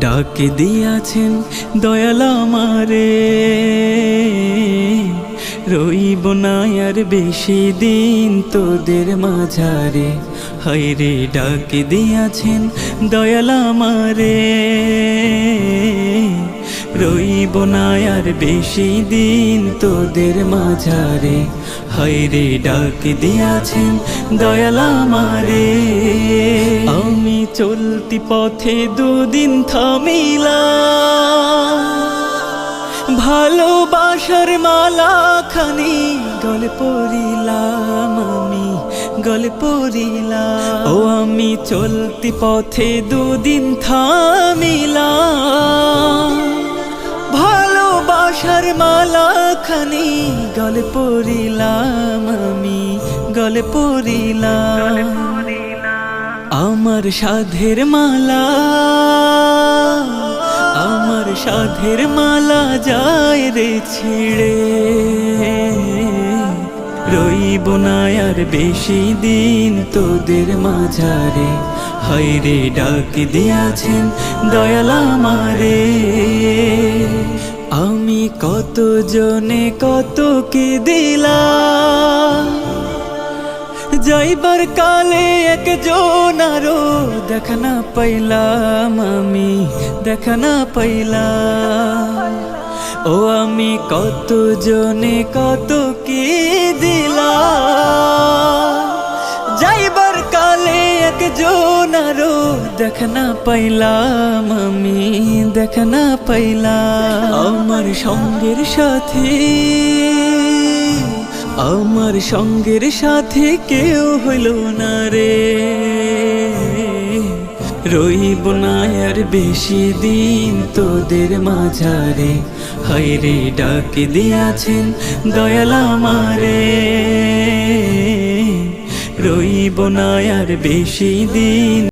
ডাক দিয়াছেন দয়াল আমারে, রইব না আর বেশি দিন তোদের মাঝারে। হায়রে ডাক দিয়াছেন দয়াল আমারে, রইব না আর বেশি দিন তোদের মাঝারে। হায়রে ডাক দিয়াছেন দয়াল আমারে। আমি চলতি পথে দুদিন থামিলাম, ভালোবাসার মালা খানি গলে পড়িলাম, আমি গলে পড়িলাম। ও আমি চলতি পথে দুদিন থামিলাম, ভালোবাসার মালা খানি গলে পড়িলাম, আমি গলে পড়িলাম। আমার সাধের মালা, আমার সাধের মালা যায় রে ছিড়ে, রইব না আর বেশি দিন তোদের মাঝারে। হায়রে ডাক দিয়াছেন দয়াল আমারে। আমি কত জনে কত কি দিলাম, যাইবার কালে একজন আরো দেখা না পাইলাম, আমি দেখা না পাইলাম। ও আমি কত জনে কত কি দিলাম, যাইবার কালে একজন আরো দেখা না পাইলাম, আমি দেখা না পাইলাম। আমার সঙ্গের সাথে, আমার সঙ্গের সাথে কেউ হইল না রে, রইব না আর বেশি দিন তোদের মাঝারে। হায়রে ডাক দিয়াছেন দয়াল আমারে, রইব না আর বেশি দিন